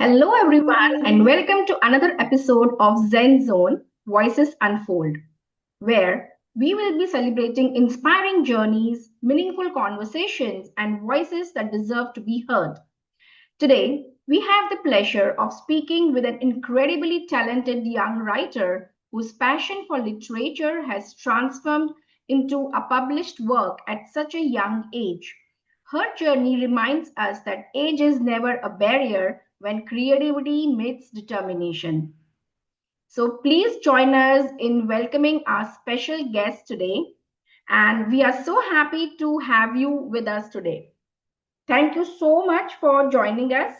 Hello, everyone, and welcome to another episode of Zen Zone Voices Unfold, where we will be celebrating inspiring journeys, meaningful conversations, and voices that deserve to be heard. Today, we have the pleasure of speaking with an incredibly talented young writer whose passion for literature has transformed into a published work at such a young age. Her journey reminds us that age is never a barrier when creativity meets determination. So please join us in welcoming our special guest today. And we are so happy to have you with us today. Thank you so much for joining us.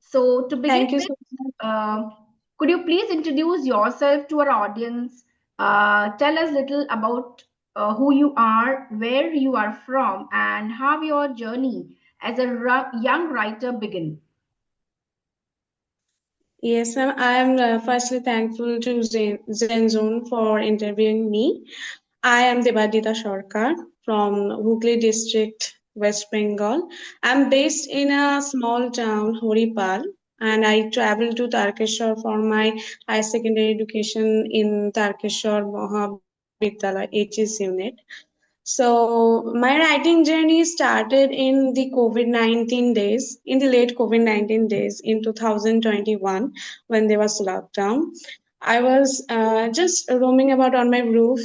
So, to begin Thank you with, so much. could you please introduce yourself to our audience? Tell us little about who you are, where you are from, and how your journey as a young writer began. Yes, ma'am. I am firstly thankful to Zen Zone for interviewing me. I am Debadrita Sarkar from Hooghly district, West Bengal. I'm based in a small town, Horipal, and I traveled to Tarkeshwar for my higher secondary education in Tarkeshwar Mahavidyalaya HS unit. So my writing journey started in the COVID-19 days, in the late COVID-19 days in 2021 when there was lockdown. I was just roaming about on my roof,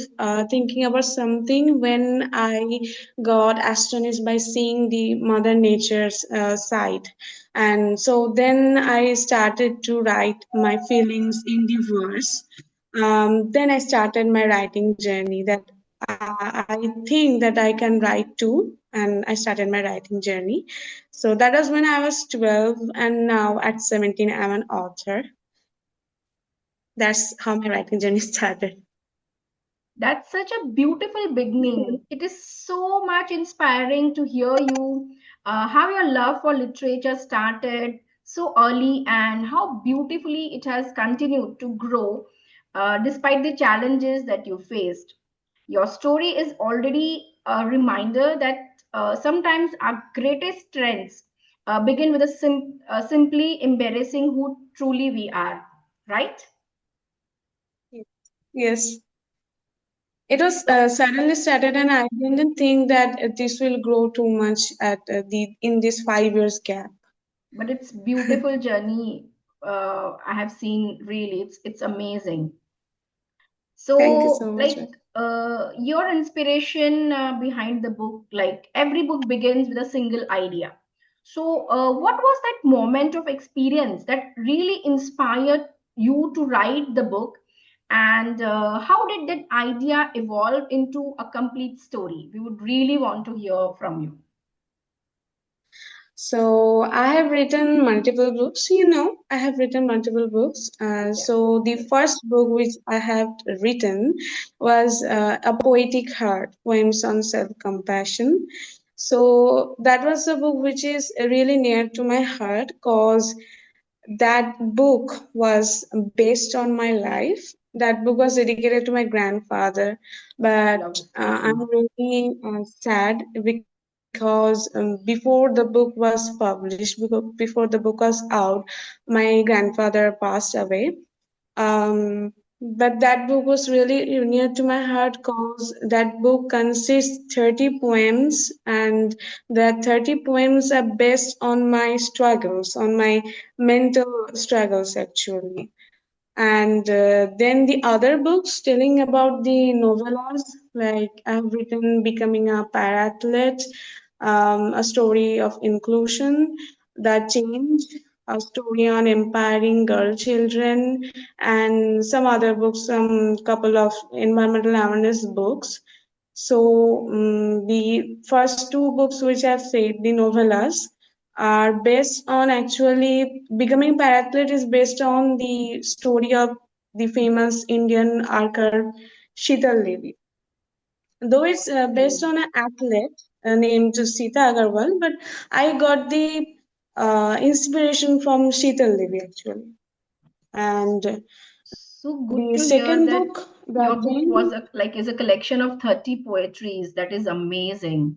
thinking about something when I got astonished by seeing the Mother Nature's side. And so then I started to write my feelings in the verse. Then I started my writing journey that I think that I can write too, and I started my writing journey. So that was when I was 12, and now at 17, I'm an author. That's how my writing journey started. That's such a beautiful beginning. It is so much inspiring to hear you, how your love for literature started so early and how beautifully it has continued to grow despite the challenges that you faced. Your story is already a reminder that sometimes our greatest strengths begin with simply embarrassing who truly we are, right? Yes, it was So, suddenly started, and I didn't think that this will grow too much at the in this 5 years gap. but it's beautiful journey. I have seen really, it's amazing. Thank you So, so much. like, your inspiration behind the book, like every book begins with a single idea. So, what was that moment of experience that really inspired you to write the book? And how did that idea evolve into a complete story? We would really want to hear from you. So I have written multiple books. I have written multiple books. Yeah. So the first book which I have written was A Poetic Heart, Poems on Self-Compassion. So that was a book which is really near to my heart because that book was based on my life. That book was dedicated to my grandfather, but I'm really sad because before the book was published, before the book was out, my grandfather passed away. But that book was really near to my heart because that book consists 30 poems, and the 30 poems are based on my struggles, on my mental struggles actually. And then the other books telling about the novellas, like I've written Becoming a Parathlete, a story of inclusion, The Change, a story on empowering girl children, and some other books, some couple of environmental awareness books. So the first two books which I've said, the novellas, are based on actually Becoming Parathlete is based on the story of the famous Indian archer Sheetal Devi. Though it's based on an athlete named Sita Agarwal, but I got the inspiration from Sheetal Devi actually. And So good the to hear second that book, The your book was Change. like is a collection of 30 poetries. That is amazing.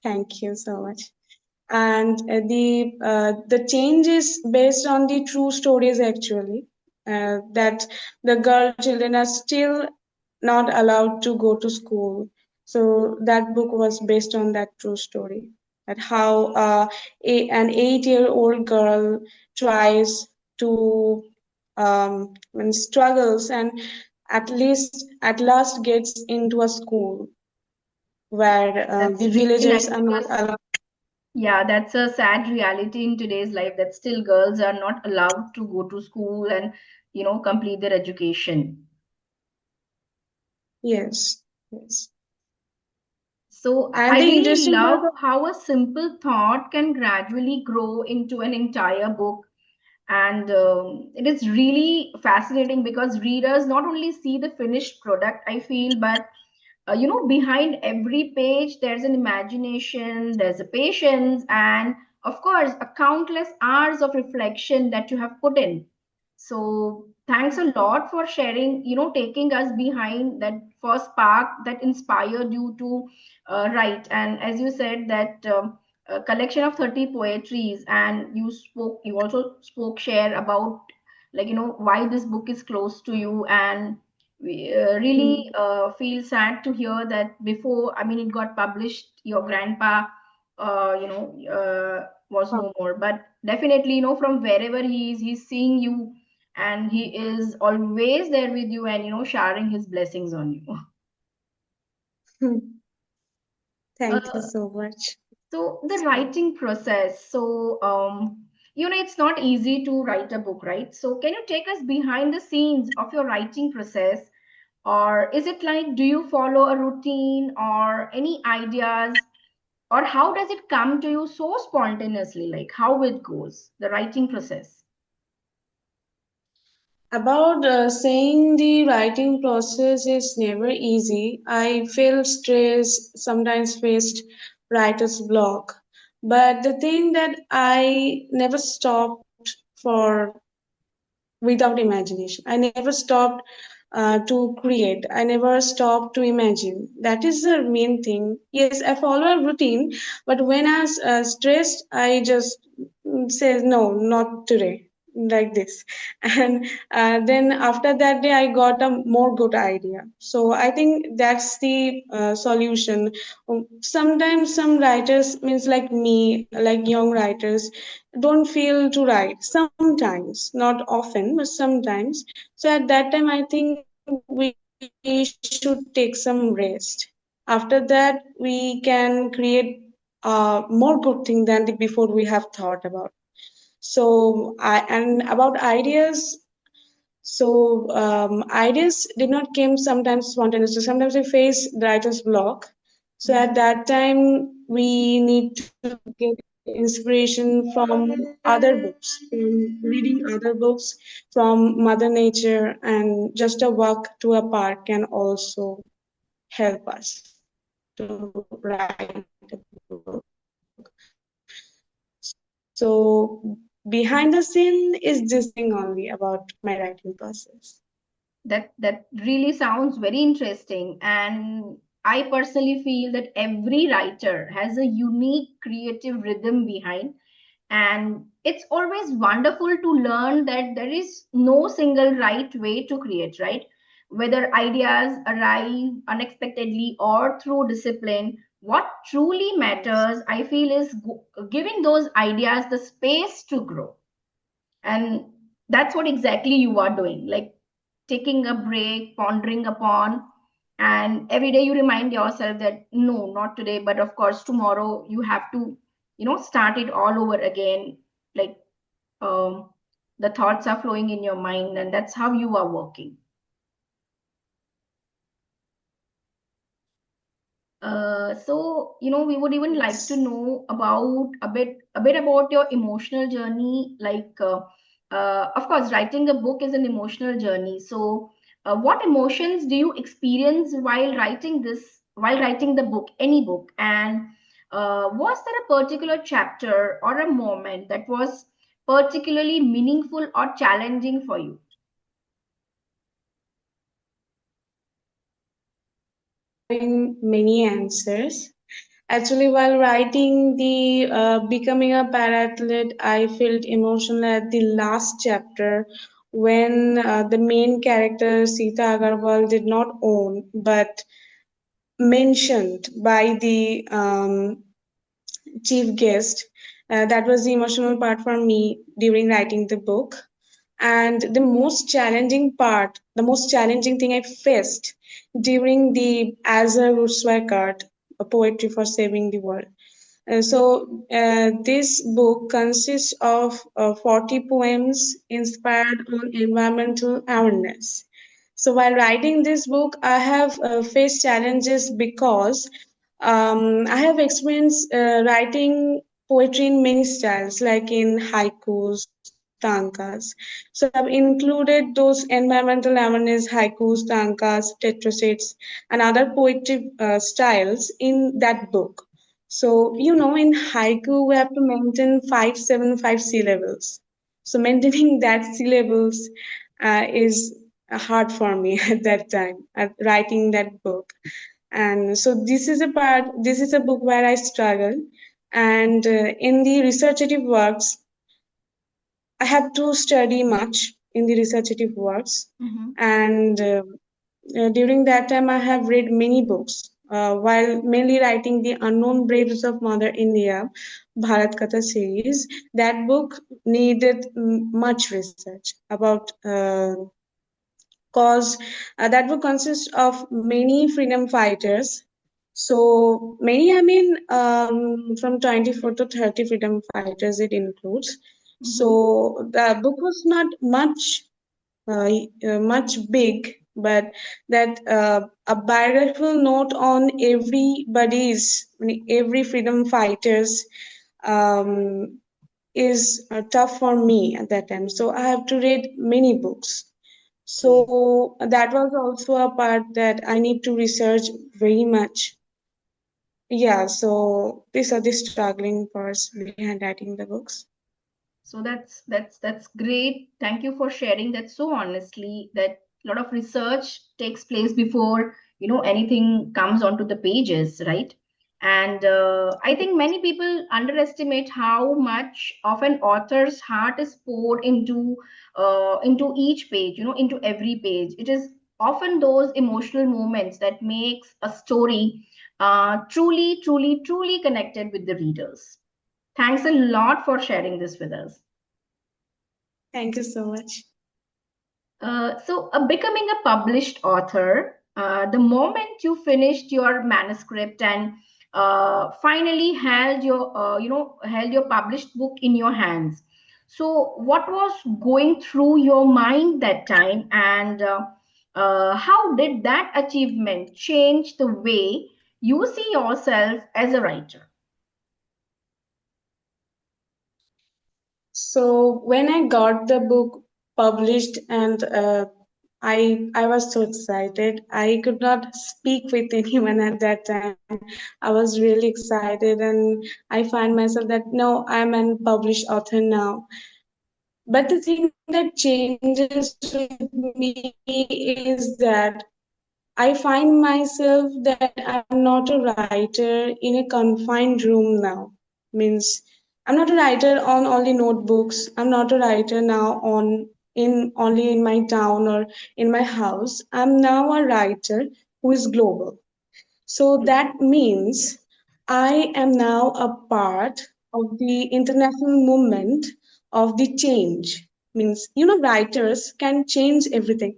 Thank you so much. and the change is based on the true stories actually, that the girl children are still not allowed to go to school. So that book was based on that true story, that how an 8-year-old girl tries to and struggles and at last gets into a school where That's the really nice villagers are not because, allowed. yeah, that's a sad reality in today's life that still girls are not allowed to go to school and, complete their education. Yes, yes. So And I the really interesting part love how a simple thought can gradually grow into an entire book. And it is really fascinating because readers not only see the finished product, I feel, but behind every page there's an imagination, there's a patience, and of course a countless hours of reflection that you have put in. So thanks a lot for sharing, taking us behind that first spark that inspired you to write. And as you said that a collection of 30 poetries, and you also spoke, share about, like, why this book is close to you. And we really mm, feel sad to hear that before, I mean, it got published, your grandpa was no more. But definitely, from wherever he is, he's seeing you, and he is always there with you, and showering his blessings on you. thank you uh, so much. so the writing process, so it's not easy to write a book, right? So can you take us behind the scenes of your writing process? Or is it like, do you follow a routine or any ideas? Or how does it come to you so spontaneously? Like how it goes, the writing process? About saying the writing process is never easy. I feel stress, sometimes faced writer's block. But the thing that I never stopped for without imagination. I never stopped to create. I never stopped to imagine. That is the main thing. Yes, I follow a routine, but when I was stressed, I just say no, not today, like this. And then after that day, I got a more good idea. So I think that's the solution. Sometimes some writers, means like me, like young writers, don't feel to write sometimes, not often but sometimes. So at that time I think we should take some rest. After that we can create more good thing than the before we have thought about. So I, and about ideas, so ideas did not come sometimes spontaneously. Sometimes we face writer's block. So at Mhm. that time, we need to get inspiration from other books, from reading other books, from Mother Nature, and just a walk to a park can also help us to write a book. So behind the scene is this thing only about my writing process. That really sounds very interesting. And I personally feel that every writer has a unique creative rhythm behind. And it's always wonderful to learn that there is no single right way to create, right? Whether ideas arrive unexpectedly or through discipline, what truly Yes. matters, I feel, is giving those ideas the space to grow. And that's what exactly you are doing, like taking a break, pondering upon, and every day you remind yourself that no, not today, but of course tomorrow you have to, start it all over again. Like, um, the thoughts are flowing in your mind, and that's how you are working. So, we would even like to Yes. know about a bit about your emotional journey. Like, of course, writing a book is an emotional journey. So, what emotions do you experience while writing the book, any book? And was there a particular chapter or a moment that was particularly meaningful or challenging for you? Having many answers. Actually, while writing the Becoming a Parathlete, I felt emotional at the last chapter when the main character Sita Agarwal did not own but mentioned by the chief guest. That was the emotional part for me during writing the book. And the most challenging thing I faced during the As a Root a poetry for saving the world. This book consists of 40 poems inspired on environmental awareness. So, while writing this book, I have faced challenges because I have experienced writing poetry in many styles, like in haikus, tankas. So, I've included those environmental awareness haikus, tankas, tetrasets, and other poetry styles in that book. So, in haiku, we have to maintain 575 syllables. So, maintaining that syllables is hard for me at that time, at writing that book. And so, this is a book where I struggle. And in the researchative works, I have to study much in the researchative works. Mm-hmm. And during that time, I have read many books. While mainly writing The Unknown Braves of Mother India, Bharat Katha series, that book needed much research about cause that book consists of many freedom fighters. So many, I mean, from 24 to 30 freedom fighters it includes. Mm-hmm. So the book was not much big, but that a biographical note on every freedom fighters um, is tough for me at that time. So I have to read many books. Okay. So that was also a part that I need to research very much. Yeah, so these are the struggling parts behind writing the books. So that's great. Thank you for sharing that so honestly. That a lot of research takes place before anything comes onto the pages, right? And I think many people underestimate how much of an author's heart is poured into each page, into every page. It is often those emotional moments that makes a story truly, truly, truly connected with the readers. Thanks a lot for sharing this with us. Thank you so much. Becoming a published author, the moment you finished your manuscript and finally held your published book in your hands. So, what was going through your mind that time, and how did that achievement change the way you see yourself as a writer? So when I got the book published and I was so excited. I could not speak with anyone at that time. I was really excited and I find myself that no, I'm an published author now. But the thing that changes with me is that I find myself that I'm not a writer in a confined room now. Means I'm not a writer on only notebooks. I'm not a writer now only in my town or in my house. I'm now a writer who is global. So that means I am now a part of the international movement of the change. Means writers can change everything.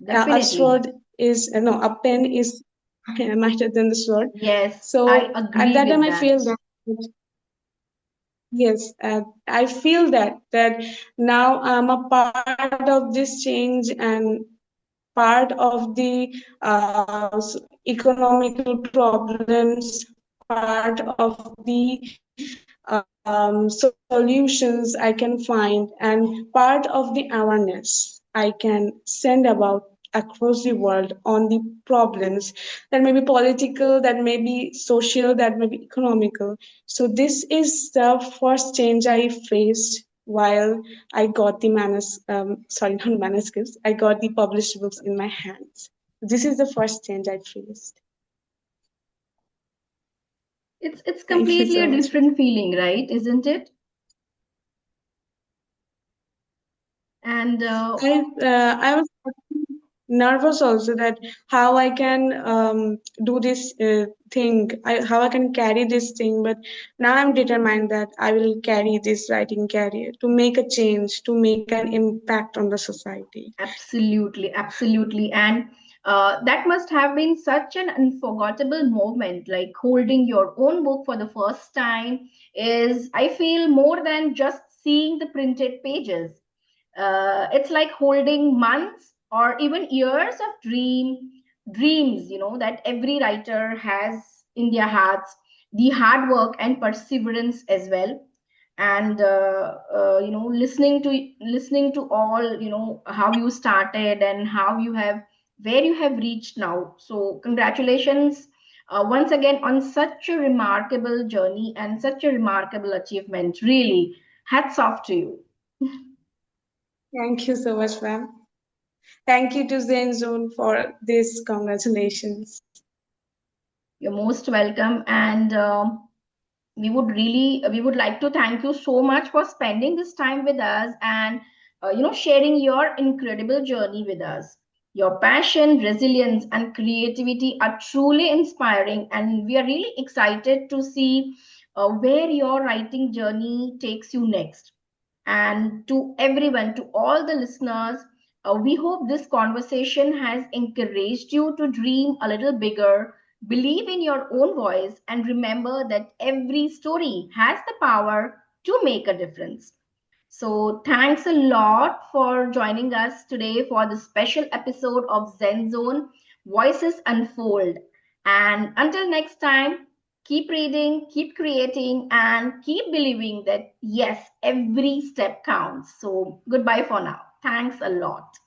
A Definitely. sword is no, a pen is mightier than the sword. Yes, I So at agree that time, with I that. feel that yes, I feel that now I'm a part of this change and part of the economical problems, part of the solutions I can find, and part of the awareness I can send about across the world on the problems that may be political, that may be social, that may be economical. So this is the first change I faced while I got the not manuscripts, I got the published books in my hands. This is the first change I faced. It's Thank you completely so a much. different feeling, right? Isn't it? And I was nervous also that how I can do this thing, how I can carry this thing. But now I'm determined that I will carry this writing career to make a change, to make an impact on the society. absolutely, absolutely. And that must have been such an unforgettable moment, like holding your own book for the first time is, I feel, more than just seeing the printed pages. It's like holding months or even years of dreams, that every writer has in their hearts, the hard work and perseverance as well. And listening to all, how you started and how you have where you have reached now. So congratulations once again on such a remarkable journey and such a remarkable achievement. Really, hats off to you. Thank you so much, ma'am. Thank you to Zen Zone for this. Congratulations. You're most welcome. And we would like to thank you so much for spending this time with us and sharing your incredible journey with us. Your passion, resilience, and creativity are truly inspiring, and we are really excited to see where your writing journey takes you next. And to everyone, to all the listeners, we hope this conversation has encouraged you to dream a little bigger, believe in your own voice, and remember that every story has the power to make a difference. So, thanks a lot for joining us today for this special episode of Zen Zone Voices Unfold. And until next time, keep reading, keep creating, and keep believing that yes, every step counts. So, goodbye for now. Thanks a lot.